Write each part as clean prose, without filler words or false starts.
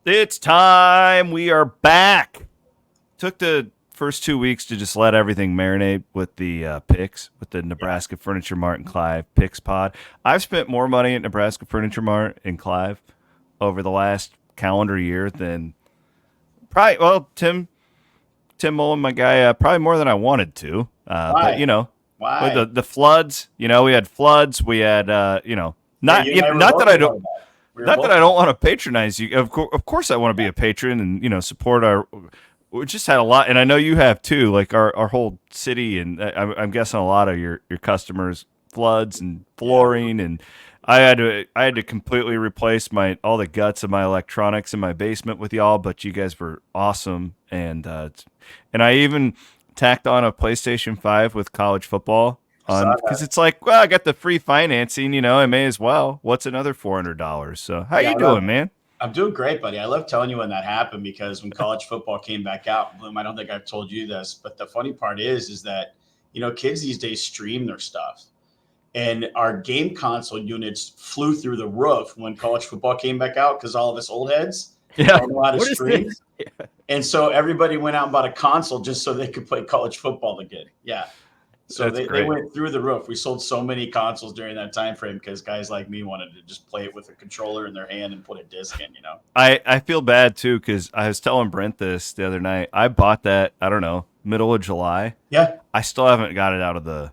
It's time. We are back. Took the first 2 weeks to just let everything marinate with the picks, with the Nebraska Furniture Mart and Clive picks pod. I've spent more money at Nebraska Furniture Mart and Clive over the last calendar year than probably, Tim Mullen, my guy, probably more than I wanted to. But, Why? with Why? the floods, we had floods. We had, Yeah, you and I were not that both I a don't. part of that. We were Not that both I a don't part want to patronize you. Of course, I want to be a patron and support our. We just had a lot, and I know you have too. Like our whole city, and I'm guessing a lot of your customers floods and Yeah. flooring, and I had to completely replace my all the guts of my electronics in my basement with y'all. But you guys were awesome, and I even tacked on a PlayStation 5 with college football I saw on because that. it's like, well, I got the free financing, I may as well. What's another $400? So how Yeah, you doing, man? I'm doing great, buddy. I love telling you when that happened because when college football came back out, Bloom, I don't think I've told you this, but the funny part is that kids these days stream their stuff, and our game console units flew through the roof when college football came back out because all of us old heads Yeah, don't know how to What is this? stream, and so everybody went out and bought a console just so they could play college football again. Yeah. So that's they great. went through the roof. We sold so many consoles during that time frame because guys like me wanted to just play it with a controller in their hand and put a disc in. I feel bad too because I was telling Brent this the other night. I bought that, I don't know, middle of July. Yeah. I still haven't got it out of the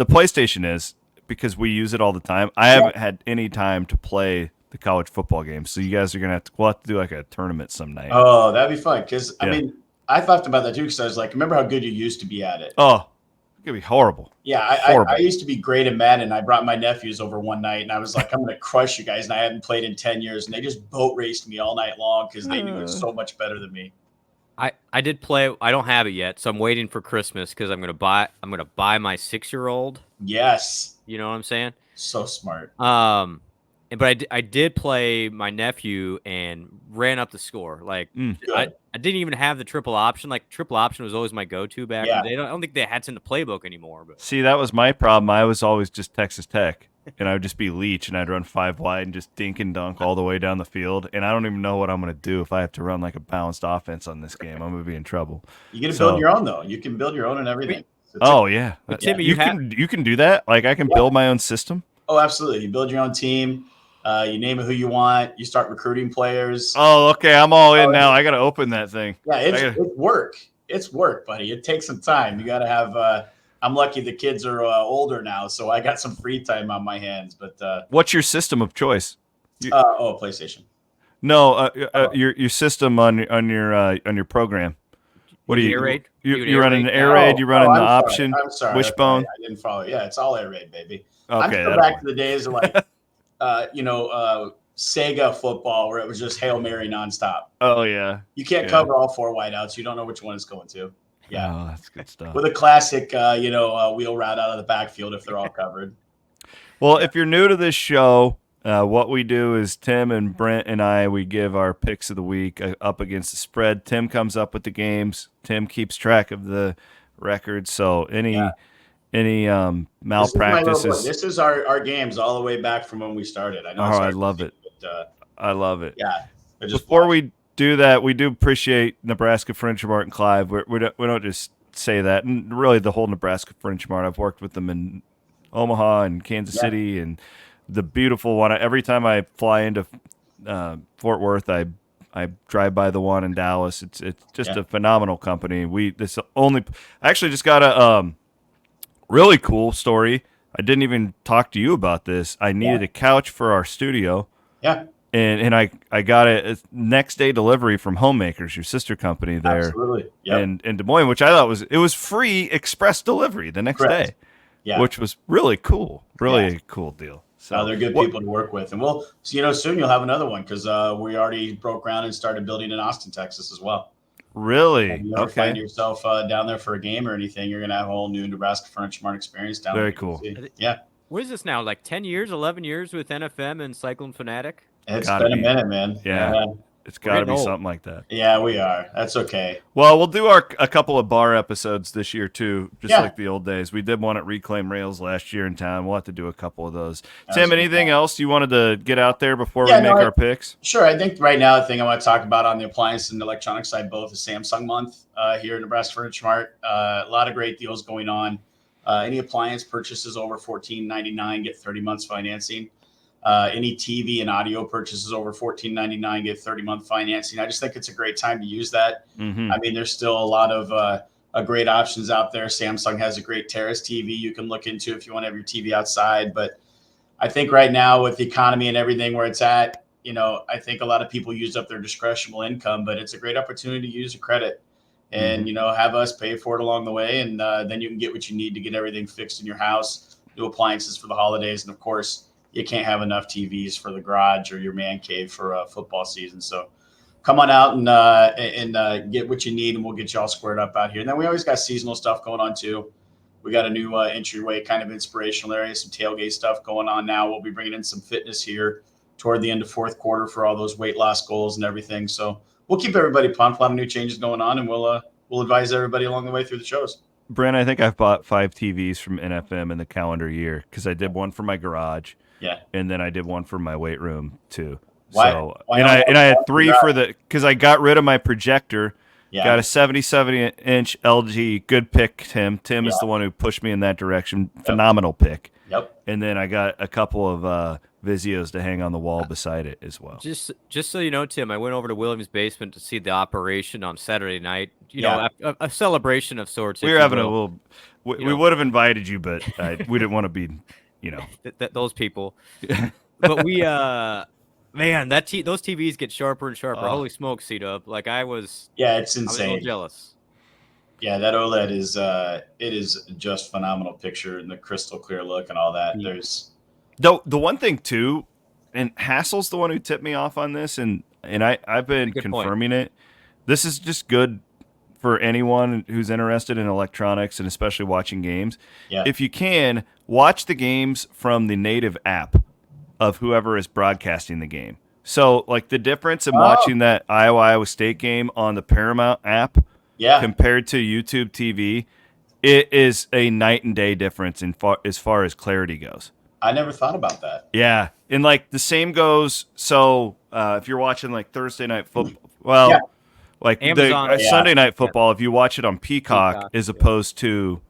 PlayStation is because we use it all the time. I Yeah. haven't had any time to play the college football games. So you guys are gonna we'll have to do like a tournament some night. Oh, that'd be fun. Because I Yeah. mean, I thought about that too. Because I was like, remember how good you used to be at it? Oh, it's gonna be horrible. Yeah, I Horrible. used to be great at Madden. I brought my nephews over one night, and I was like, I'm going to crush you guys. And I hadn't played in 10 years, and they just boat raced me all night long because they knew it so much better than me. I did play. I don't have it yet, so I'm waiting for Christmas because I'm gonna buy my 6-year-old. Yes, You know what I'm saying? so smart. But I did play my nephew and ran up the score. Like Mm. I, Good. I didn't even have the triple option. Like triple option was always my go-to back in Yeah. the day. I don't think they had it in the playbook anymore. But See, that was my problem. I was always just Texas Tech, and I would just be Leach, and I'd run 5 wide and just dink and dunk all the way down the field. And I don't even know what I'm going to do if I have to run like a balanced offense on this game. I'm going to be in trouble. You get to So- build your own, though. You can build your own and everything. It's Oh yeah, But Timmy, you can do that. Like I can build my own system. Oh, absolutely. You build your own team. You name it who you want. You start recruiting players. Oh, okay, I'm all in Oh, now. I got to open that thing. Yeah, I gotta- it's work. It's work, buddy. It takes some time. You got to have. I'm lucky the kids are older now, so I got some free time on my hands. But What's your system of choice? PlayStation. No, your system on your program. What do you? Air raid? You running an air Oh, raid? You running I'm the sorry. option? I'm sorry. Wishbone? Okay, I didn't follow. Yeah, it's all air raid, baby. I'm Okay, still that'll back work. to the days of like, Sega football where it was just Hail Mary nonstop. Oh yeah. You can't Yeah. cover all four wideouts. You don't know which one it's going to. Yeah. Oh, that's good stuff. With a classic, wheel route out of the backfield if they're all covered. Well, if you're new to this show, what we do is Tim and Brent and we give our picks of the week up against the spread. Tim comes up with the games. Tim keeps track of the records. So any malpractices. This is our games all the way back from when we started. I know. Oh, I love it. But, I love it. yeah. Before we do that, we do appreciate Nebraska Furniture Mart and Clive. We don't just say that, and really the whole Nebraska Furniture Mart. I've worked with them in Omaha and Kansas City, and the beautiful one. Every time I fly into Fort Worth, I drive by the one in Dallas. It's just a phenomenal company. I actually just got a really cool story. I didn't even talk to you about this. I needed a couch for our studio. Yeah. And I got it next day delivery from Homemakers, your sister company there. Absolutely. Yep. in Des Moines, which I thought was free express delivery the next Correct. day. Yeah. Which was really cool. Really a cool deal. So they're good people to work with. And soon you'll have another one because we already broke ground and started building in Austin, Texas as well. Really? If you ever find yourself down there for a game or anything, you're going to have a whole new Nebraska Furniture Mart experience down there. Very cool. Yeah. what is this now? Like 10 years, 11 years with NFM and Cyclone Fanatic? It's Gotta been a be. minute, man. Yeah. It's We're got to getting be old. something like that. Yeah, we are. That's okay. Well, we'll do a couple of bar episodes this year too, just Yeah. like the old days. We did one at Reclaim Rails last year in town. We'll have to do a couple of those. That Tim, was anything good. else you wanted to get out there before Yeah, we make no, our picks? Sure. I think right now the thing I want to talk about on the appliance and electronics side both is Samsung month here in Nebraska Furniture Mart. A lot of great deals going on. Any appliance purchases over $14.99 get 30 months financing. Any TV and audio purchases over $14.99 get 30-month financing. I just think it's a great time to use that. Mm-hmm. I mean, there's still a lot of great options out there. Samsung has a great Terrace TV you can look into if you want to have your TV outside. But I think right now with the economy and everything where it's at, I think a lot of people use up their discretionable income, but it's a great opportunity to use your credit and, have us pay for it along the way. And then you can get what you need to get everything fixed in your house, new appliances for the holidays. And of course, you can't have enough TVs for the garage or your man cave for football season. So come on out and get what you need, and we'll get you all squared up out here. And then we always got seasonal stuff going on too. We got a new entryway kind of inspirational area, some tailgate stuff going on now. We'll be bringing in some fitness here toward the end of fourth quarter for all those weight loss goals and everything. So we'll keep everybody pumped. A lot of new changes going on, and we'll advise everybody along the way through the shows. Brent, I think I've bought 5 TVs from NFM in the calendar year because I did one for my garage. Yeah. And then I did one for my weight room too. Why I had 3 for for because I got rid of my projector. Yeah. Got a 77-inch LG. Good pick, Tim. Tim is Yeah. the one who pushed me in that direction. Phenomenal pick. Yep. And then I got a couple of Vizios to hang on the wall beside it as well. Just so you know, Tim, I went over to William's basement to see the operation on Saturday night. Yeah. A celebration of sorts. We were having a little. We would have invited you, but we didn't want to be, those people. But we, man, those TVs get sharper and sharper. Holy smokes, C-Dub! Like Yeah, it's I was a insane. little jealous. Yeah, that OLED is it is just phenomenal picture and the crystal clear look and all that. Yeah. There's the one thing too, and Hassel's the one who tipped me off on this, and I've been Good confirming it. This is just good for anyone who's interested in electronics and especially watching games. Yeah. If you can, watch the games from the native app of whoever is broadcasting the game. So, like, the difference in watching that Iowa State game on the Paramount app compared to YouTube TV, it is a night and day difference as far as clarity goes. I never thought about that. Yeah. And, like, the same goes, so if you're watching, like, Thursday night football, like Amazon, Sunday night football, if you watch it on Peacock as opposed to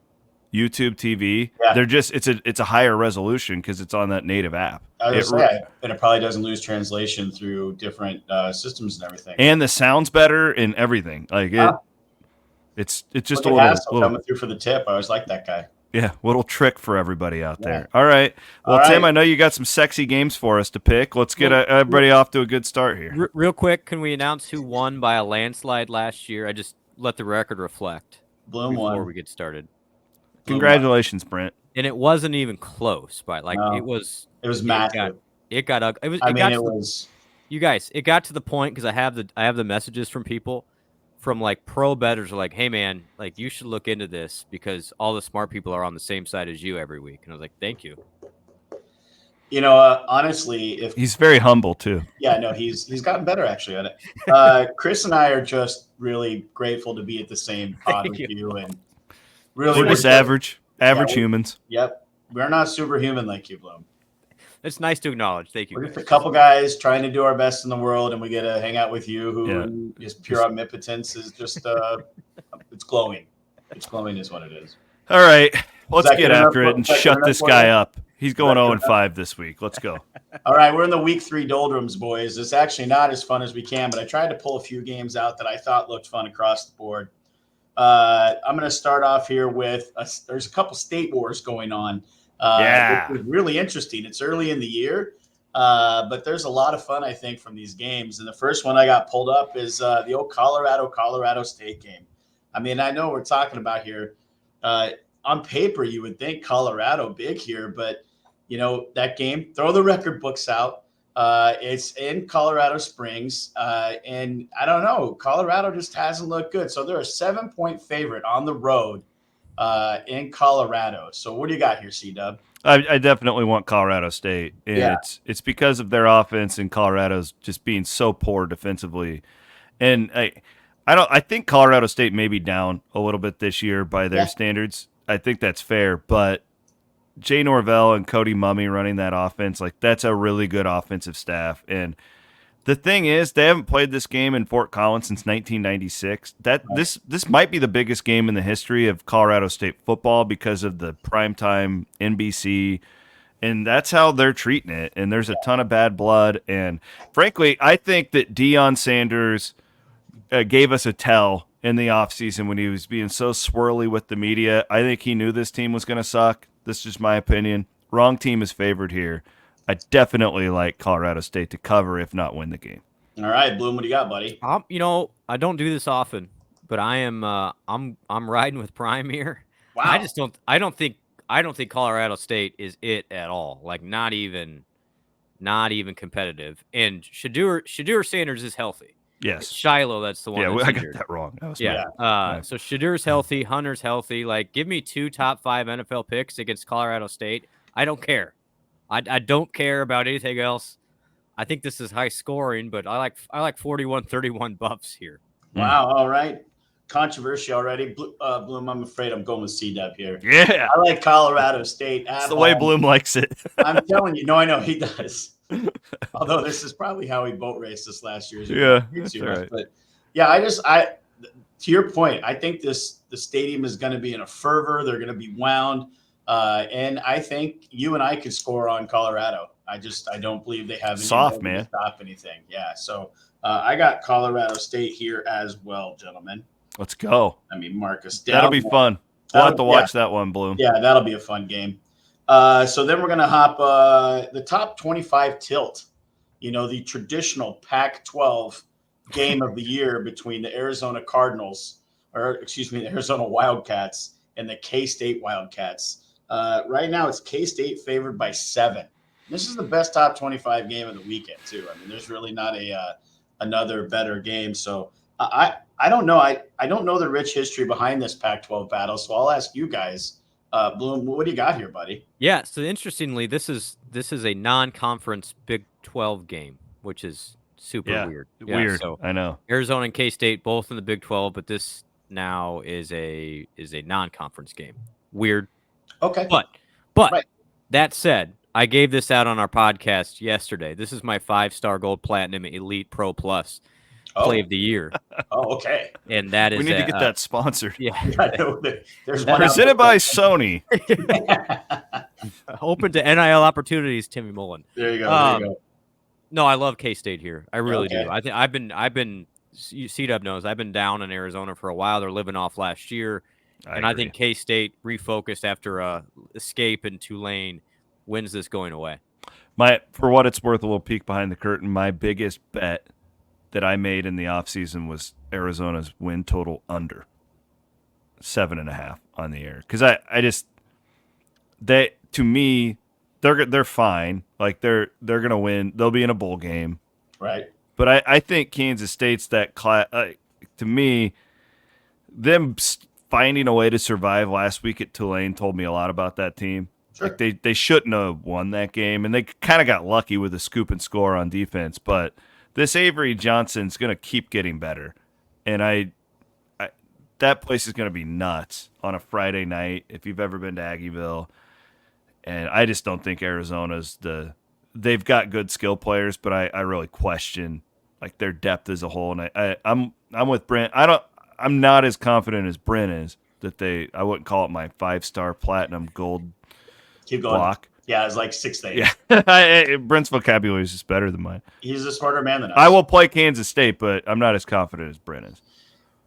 YouTube TV, they're just it's a higher resolution because it's on that native app. And it probably doesn't lose translation through different systems and everything. And the sound's better and everything. Like it's just a little coming through for the tip. I always like that guy. Yeah, little trick for everybody out there. All right. Well, Tim, I know you got some sexy games for us to pick. Let's get everybody off to a good start here. Real quick, can we announce who won by a landslide last year? I just let the record reflect. Blum won before we get started. Congratulations, Brent. And it wasn't even close, but it was massive. It got ugly. You guys, it got to the point because I have the messages from people from like pro bettors are like, hey man, like you should look into this because all the smart people are on the same side as you every week. And I was like, thank you. Honestly, if he's very humble too. Yeah, no, he's gotten better actually at it. Chris and I are just really grateful to be at the same pod with you, and really we're just average humans. Yep, we're not superhuman like you, Blum. It's nice to acknowledge. Thank you. We're just a couple guys trying to do our best in the world, and we get to hang out with you, who is pure omnipotence. Is just it's glowing. It's glowing is what it is. All right, let's get after it and shut this guy up. He's going 0-5 this week. Let's go. All right, we're in the week 3 doldrums, boys. It's actually not as fun as we can, but I tried to pull a few games out that I thought looked fun across the board. I'm going to start off here with there's a couple state wars going on. Which is really interesting. It's early in the year, but there's a lot of fun, I think, from these games. And the first one I got pulled up is the old Colorado State game. I mean, I know we're talking about here. On paper, you would think Colorado big here, but that game, throw the record books out. It's in Colorado Springs, and I don't know. Colorado just hasn't looked good. So they're a 7-point favorite on the road in Colorado. So what do you got here, C-Dub? I definitely want Colorado State, and Yeah. it's because of their offense and Colorado's just being so poor defensively. And I think Colorado State may be down a little bit this year by their standards. I think that's fair, but Jay Norvell and Cody Mummy running that offense, like that's a really good offensive staff. And the thing is, they haven't played this game in Fort Collins since 1996. This might be the biggest game in the history of Colorado State football because of the primetime NBC, and that's how they're treating it. And there's a ton of bad blood. And frankly, I think that Deion Sanders gave us a tell in the offseason when he was being so swirly with the media. I think he knew this team was going to suck. This is just my opinion. Wrong team is favored here. I definitely like Colorado State to cover, if not win the game. All right, Bloom, what do you got, buddy? I don't do this often, but I'm riding with Prime here. Wow. I don't think Colorado State is it at all. Like not even competitive. And Shadur Sanders is healthy. Yes. It's Shiloh, that's the one. Yeah, that's I injured. got that wrong. That was So Shadur's healthy, Hunter's healthy. Like, give me 2 top 5 NFL picks against Colorado State. I don't care. I don't care about anything else. I think this is high scoring, but I like 41-31 Buffs here. Wow. All right. Controversy already. Bloom, I'm afraid I'm going with C-Dub here. Yeah. I like Colorado State. That's the way Bloom likes it. I'm telling you. No, I know he does. Although this is probably how he boat raced this last year. Right. But yeah, to your point, I think the stadium is going to be in a fervor. They're going to be wound. And I think you and I could score on Colorado. I don't believe they have any soft, man, to stop anything. Yeah. So I got Colorado State here as well, gentlemen. Let's go. I mean, Marcus. That'll be fun. We'll have to watch that one, Bloom. Yeah, that'll be a fun game. So then we're going to hop the top 25 tilt, the traditional Pac-12 game of the year between the Arizona the Arizona Wildcats and the K-State Wildcats. Right now it's K-State favored by 7. This is the best top 25 game of the weekend too. I mean, there's really not another better game. So I don't know. I don't know the rich history behind this Pac-12 battle. So I'll ask you guys, Bloom, what do you got here, buddy? Yeah. So interestingly, this is a non-conference Big 12 game, which is super weird. Yeah, weird. So I know. Arizona and K-State both in the Big 12, but this now is a non-conference game. Weird. Okay. But right. That said, I gave this out on our podcast yesterday. This is my 5-star gold platinum elite pro plus play of the year. Oh, okay. And that is we need to get that sponsored. Yeah. There's one presented by Sony. Open to NIL opportunities, Tim Mullen. There you go. No, I love K-State here. I really do. I think I've been C-Dub knows I've been down in Arizona for a while. They're living off last year. I think K-State refocused after a escape in Tulane wins this going away. For what it's worth, a little peek behind the curtain, my biggest bet that I made in the offseason was Arizona's win total under 7.5 on the air. Because to me, they're fine. Like they're gonna win. They'll be in a bowl game. Right. But I think Kansas State's that to me, them finding a way to survive last week at Tulane told me a lot about that team. Sure. Like they shouldn't have won that game, and they kind of got lucky with a scoop and score on defense. But this Avery Johnson's going to keep getting better, and that place is going to be nuts on a Friday night if you've ever been to Aggieville. And I just don't think Arizona's they've got good skill players, but I really question like their depth as a whole. And I'm with Brent. I'm not as confident as Brent is that I wouldn't call it my 5-star platinum gold Keep going. block. Yeah, it's like 6 things. Yeah. Brent's vocabulary is just better than mine. He's a smarter man than us. I will play Kansas State, but I'm not as confident as Brent is.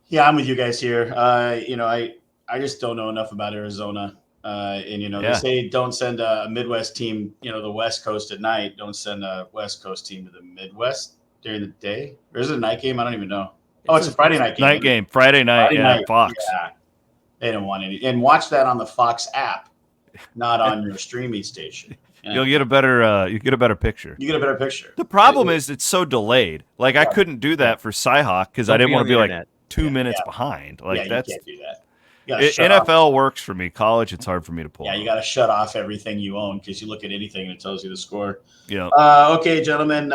Yeah, I'm with you guys here. I just don't know enough about Arizona. They say don't send a Midwest team, the West Coast at night. Don't send a West Coast team to the Midwest during the day. Or is it a night game? I don't even know. It's a Friday night game. Friday night, Fox. Yeah. They don't want any. And watch that on the Fox app, not on your streaming station. Yeah. You'll get a better picture. You get a better picture. The problem is it's so delayed. Like I couldn't do that for Cyhawk because I didn't want to be like 2 minutes behind. Like you can't do that. You got to shut NFL off. works for me. College, it's hard for me to pull. Yeah, you got to shut off everything you own because you look at anything and it tells you the score. Yeah. Okay, gentlemen.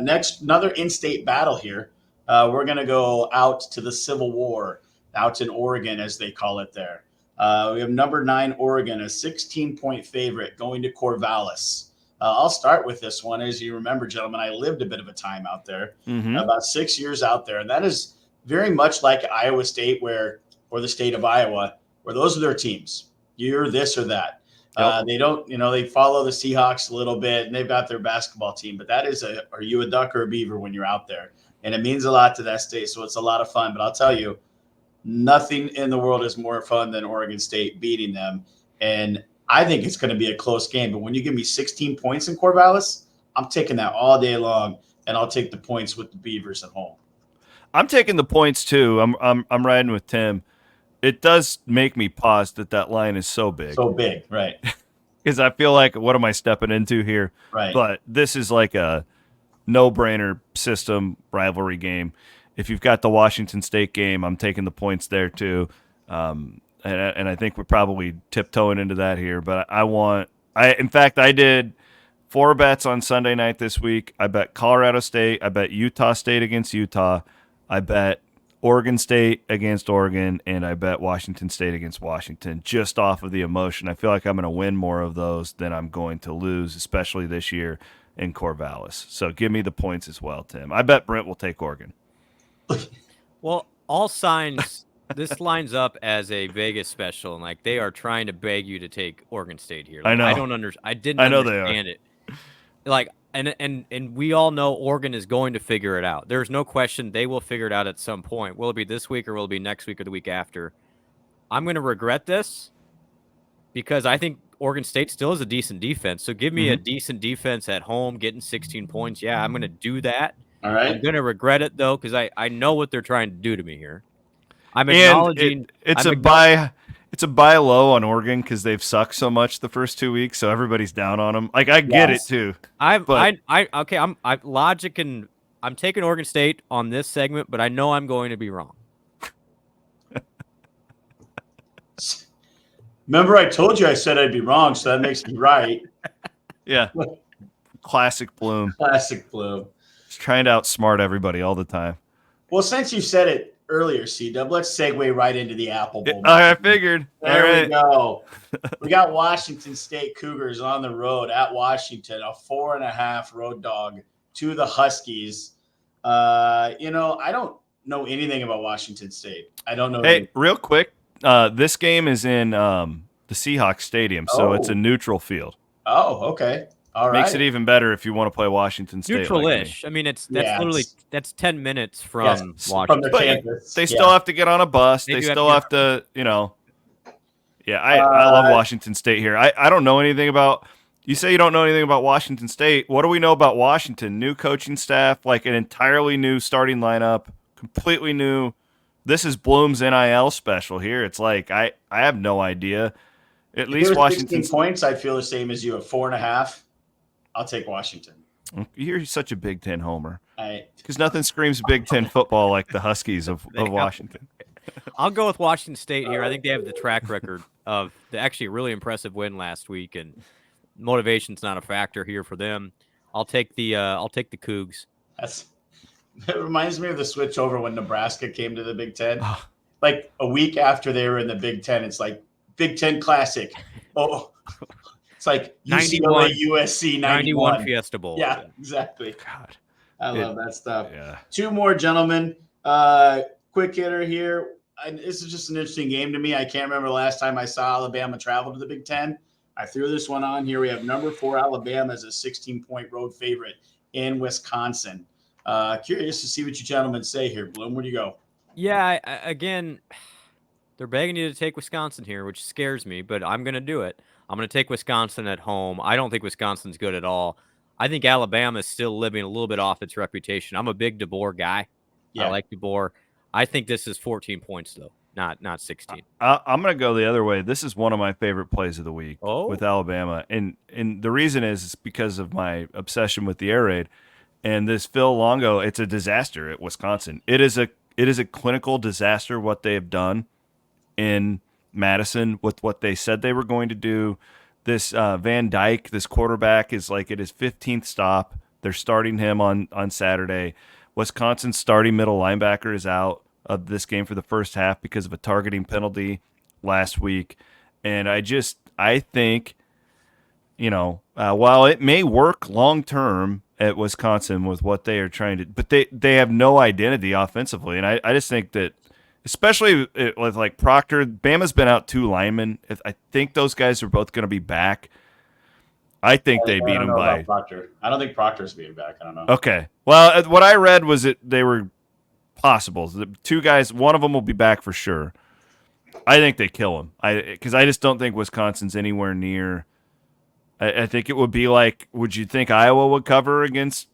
Next, another in-state battle here. We're going to go out to the Civil War, out in Oregon, as they call it there. We have number 9 Oregon, a 16-point favorite, going to Corvallis. I'll start with this one. As you remember, gentlemen, I lived a bit of a time out there, about 6 years out there, and that is very much like Iowa State, or the state of Iowa, where those are their teams. You're this or that. Yep. They don't, they follow the Seahawks a little bit, and they've got their basketball team. But that is are you a duck or a beaver when you're out there? And it means a lot to that state, so it's a lot of fun. But I'll tell you, nothing in the world is more fun than Oregon State beating them. And I think it's going to be a close game. But when you give me 16 points in Corvallis, I'm taking that all day long, and I'll take the points with the Beavers at home. I'm taking the points too. I'm riding with Tim. It does make me pause that line is so big. So big, right? Because I feel like, what am I stepping into here? Right. But this is like a no-brainer system rivalry game. If you've got the Washington State game, I'm taking the points there too. And I think we're probably tiptoeing into that here. But in fact, I did 4 bets on Sunday night this week. I bet Colorado State. I bet Utah State against Utah. I bet Oregon State against Oregon, and I bet Washington State against Washington, just off of the emotion. I feel like I'm going to win more of those than I'm going to lose, especially this year in Corvallis. So give me the points as well, Tim. I bet Brent will take Oregon. Well, all signs, this lines up as a Vegas special, and like they are trying to beg you to take Oregon State here. Like, I know. I didn't understand it. Like, and we all know Oregon is going to figure it out. There's no question they will figure it out at some point. Will it be this week, or will it be next week, or the week after? I'm going to regret this because I think Oregon State still has a decent defense. So give me a decent defense at home, getting 16 points. Yeah, I'm going to do that. All right. I'm going to regret it, though, because I know what they're trying to do to me here. I'm acknowledging it's a buy low on Oregon because they've sucked so much the first 2 weeks, so everybody's down on them. Like, I get it too. I'm taking Oregon State on this segment, but I know I'm going to be wrong. Remember, I told you I said I'd be wrong, so that makes me right. Yeah. Classic Blum. Classic Blum. Just trying to outsmart everybody all the time. Well, since you said it earlier, C-Dub, let's segue right into the Apple Bowl. I figured. There we go. We got Washington State Cougars on the road at Washington, a 4.5 road dog to the Huskies. I don't know anything about Washington State. I don't know. Hey, real quick, this game is in the Seahawks Stadium, so it's a neutral field. Oh, okay. All right. Makes it even better if you want to play Washington State. Neutral-ish. Like I mean, that's 10 minutes from Washington. From the campus. They still have to get on a bus. They still have to, Yeah, I love Washington State here. I don't know anything about. You say you don't know anything about Washington State. What do we know about Washington? New coaching staff, like an entirely new starting lineup, completely new. This is Blum's NIL special here. It's like I have no idea. At least Washington 16 points. I feel the same as you at 4.5. I'll take Washington. You're such a Big Ten homer. Because nothing screams Big Ten football like the Huskies of Washington. I'll go with Washington State here. I think they have the track record of actually a really impressive win last week, and motivation's not a factor here for them. I'll take the Cougs. It reminds me of the switch over when Nebraska came to the Big Ten. Like a week after they were in the Big Ten, it's like Big Ten Classic. Oh. It's like UCLA, USC 91 Fiesta Bowl. Yeah, exactly. God, I love that stuff. Yeah. 2 more, gentlemen. Quick hitter here. This is just an interesting game to me. I can't remember the last time I saw Alabama travel to the Big Ten. I threw this one on here. We have number 4 Alabama as a 16-point road favorite in Wisconsin. Curious to see what you gentlemen say here. Blum, where do you go? Yeah, again, they're begging you to take Wisconsin here, which scares me, but I'm going to do it. I'm going to take Wisconsin at home. I don't think Wisconsin's good at all. I think Alabama is still living a little bit off its reputation. I'm a big DeBoer guy. Yeah. I like DeBoer. I think this is 14 points, though, not 16. I'm going to go the other way. This is one of my favorite plays of the week with Alabama. And the reason is because of my obsession with the air raid. And this Phil Longo, it's a disaster at Wisconsin. It is a clinical disaster what they have done in – Madison with what they said they were going to do. This Van Dyke, this quarterback, is like at his 15th stop. They're starting him on Saturday. Wisconsin's starting middle linebacker is out of this game for the first half because of a targeting penalty last week. And I think, while it may work long term at Wisconsin with what they are trying to, but they have no identity offensively. And I just think that, especially with like Proctor, Bama's been out 2 linemen. I think those guys are both going to be back. I think they beat him by Proctor. I don't think Proctor's being back. I don't know. Okay. Well, what I read was that they were possible. The 2 guys, one of them will be back for sure. I think they kill him. Because I just don't think Wisconsin's anywhere near. I think it would be like, would you think Iowa would cover against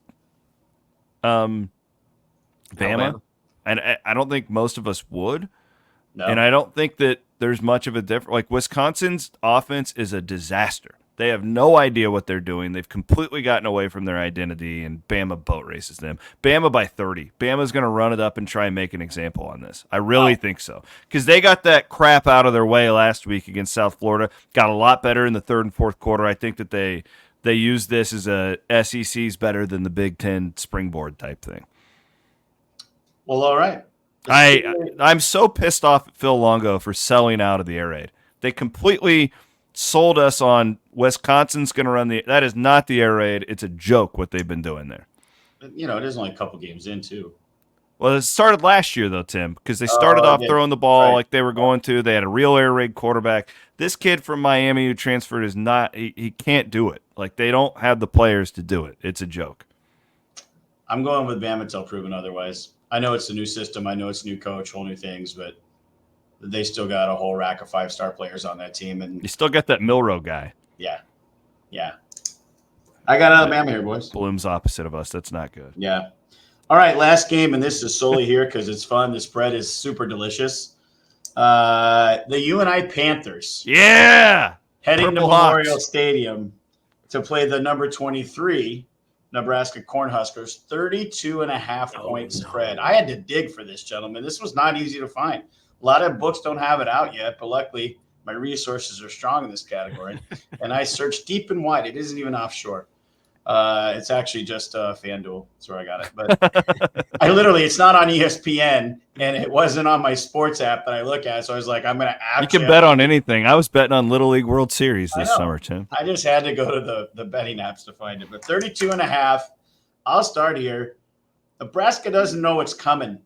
Bama? Alabama. And I don't think most of us would. No. And I don't think that there's much of a difference. Like, Wisconsin's offense is a disaster. They have no idea what they're doing. They've completely gotten away from their identity, and Bama boat races them. Bama by 30. Bama's going to run it up and try and make an example on this. I really think so. Because they got that crap out of their way last week against South Florida. Got a lot better in the third and fourth quarter. I think that they use this as a SEC's better than the Big Ten springboard type thing. Well, all right. I'm so pissed off at Phil Longo for selling out of the air raid. They completely sold us on Wisconsin's going to run the – that is not the air raid. It's a joke what they've been doing there. It is only a couple games in, too. Well, it started last year, though, Tim, because they started off throwing the ball like they were going to. They had a real air raid quarterback. This kid from Miami who transferred is not – he can't do it. Like, they don't have the players to do it. It's a joke. I'm going with Bama until proven otherwise. I know it's a new system. I know it's a new coach, whole new things, but they still got a whole rack of 5-star players on that team. And you still got that Milroe guy. Yeah. I got Alabama here, boys. Blum's opposite of us. That's not good. Yeah. All right, last game, and this is solely here because it's fun. The spread is super delicious. The UNI Panthers. Yeah. Heading Purple to Memorial Hawks. Stadium to play the number 23 Nebraska Cornhuskers, 32.5 point spread. I had to dig for this, gentlemen. This was not easy to find. A lot of books don't have it out yet, but luckily my resources are strong in this category. And I searched deep and wide. It isn't even offshore. It's actually just FanDuel. That's where I got it. But it's not on ESPN, and it wasn't on my sports app that I look at. So I was like, I'm going to actually. You can bet on anything. I was betting on Little League World Series this summer, Tim. I just had to go to the betting apps to find it. But 32.5. I'll start here. Nebraska doesn't know what's coming.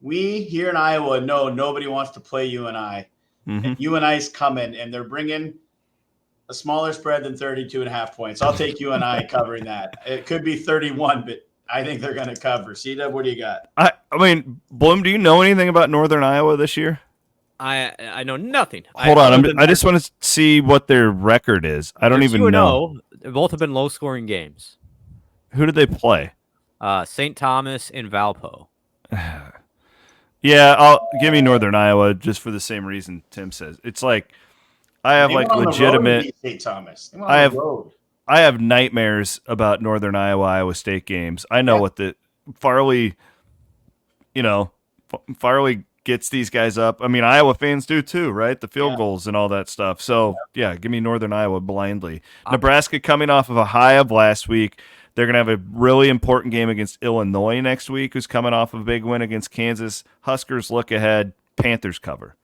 We here in Iowa know nobody wants to play UNI. Mm-hmm. And UNI's coming, and they're bringing a smaller spread than 32.5 points. I'll take UNI covering that. It could be 31, but I think they're going to cover. C-Dub, what do you got? I mean, Blum, do you know anything about Northern Iowa this year? I know nothing. Hold on. I just want to see what their record is. I don't even know. Both have been low-scoring games. Who did they play? St. Thomas and Valpo. Yeah, give me Northern Iowa just for the same reason Tim says. It's like I have like legitimate St. Thomas. I have nightmares about Northern Iowa State games. I know what the Farley gets these guys up. I mean, Iowa fans do too, right? The field goals and all that stuff. So, give me Northern Iowa blindly. Nebraska coming off of a high of last week. They're going to have a really important game against Illinois next week, who's coming off of a big win against Kansas. Huskers look ahead. Panthers cover.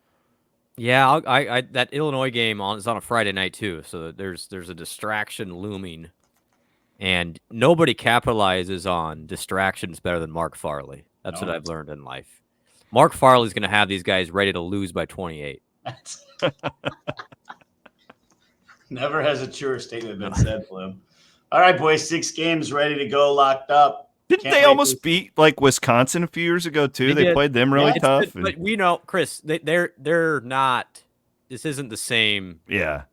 Yeah, I that Illinois game is on a Friday night too, so there's a distraction looming, and nobody capitalizes on distractions better than Mark Farley. That's what I've learned in life. Mark Farley's going to have these guys ready to lose by 28. Never has a truer statement been said, Blum. All right, boys, 6 games ready to go, locked up. Didn't they almost beat like Wisconsin a few years ago too? They played them really tough. But we know, Chris, they're not. This isn't the same. Yeah.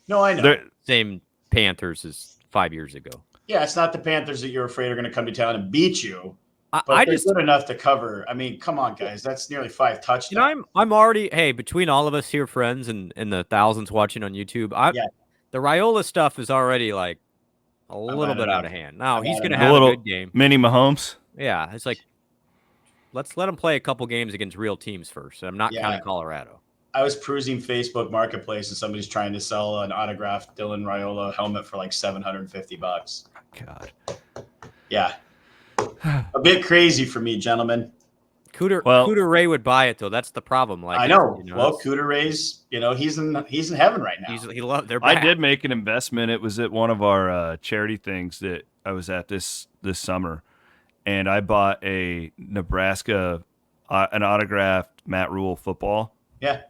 No, I know. Same Panthers as 5 years ago. Yeah, it's not the Panthers that you're afraid are going to come to town and beat you. But they're just good enough to cover. I mean, come on, guys. That's nearly 5 touchdowns. I'm already between all of us here, friends, and the thousands watching on YouTube. The Raiola stuff is already like a little bit out of hand. Now he's going to have a good game. Mini Mahomes. Yeah, it's like let's let him play a couple games against real teams first. I'm not counting Colorado. I was perusing Facebook Marketplace and somebody's trying to sell an autographed Dylan Raiola helmet for like $750. God. Yeah. A bit crazy for me, gentlemen. Cooter Ray would buy it though. That's the problem. Like I know. Well, Cooter Ray's, he's in heaven right now. He loved their. I did make an investment. It was at one of our charity things that I was at this summer, and I bought a Nebraska an autographed Matt Rule football. Yeah.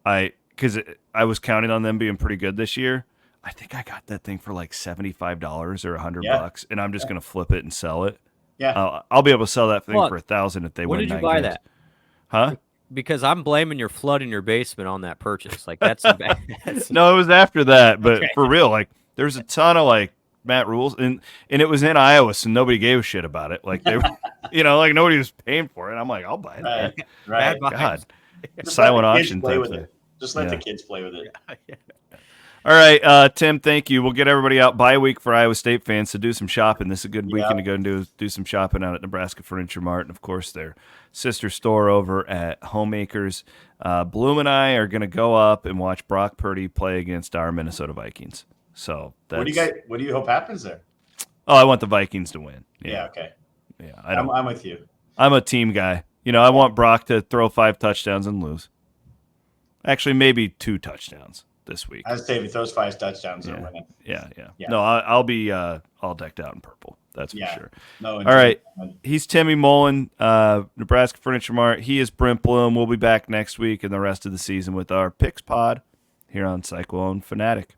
Because I was counting on them being pretty good this year. I think I got that thing for like $75 or $100, and I'm just gonna flip it and sell it. Yeah, I'll be able to sell that thing for $1,000 if they win. When did you buy that? Huh? Because I'm blaming your flood in your basement on that purchase. Like that's no, it was after that. But Okay. for real, like there's a ton of like Matt Rules, and it was in Iowa, so nobody gave a shit about it. Like they were, like nobody was paying for it. I'm like, I'll buy it. Right. God, Just silent let the auction kids play type with thing. it. Just let the kids play with it. All right, Tim, thank you. We'll get everybody out bye week for Iowa State fans, so do some shopping. This is a good weekend to go and do some shopping out at Nebraska Furniture Mart, and of course their sister store over at Homemakers. Blum and I are going to go up and watch Brock Purdy play against our Minnesota Vikings. So what do you hope happens there? Oh, I want the Vikings to win. Yeah, okay. Yeah, I'm with you. I'm a team guy. I want Brock to throw 5 touchdowns and lose. Actually, maybe 2 touchdowns this week. I'd say if he throws 5 touchdowns, they're winning. Yeah. No, I'll be all decked out in purple. That's for sure. No. All right. He's Timmy Mullen, Nebraska Furniture Mart. He is Brent Blum. We'll be back next week and the rest of the season with our Picks Pod here on Cyclone Fanatic.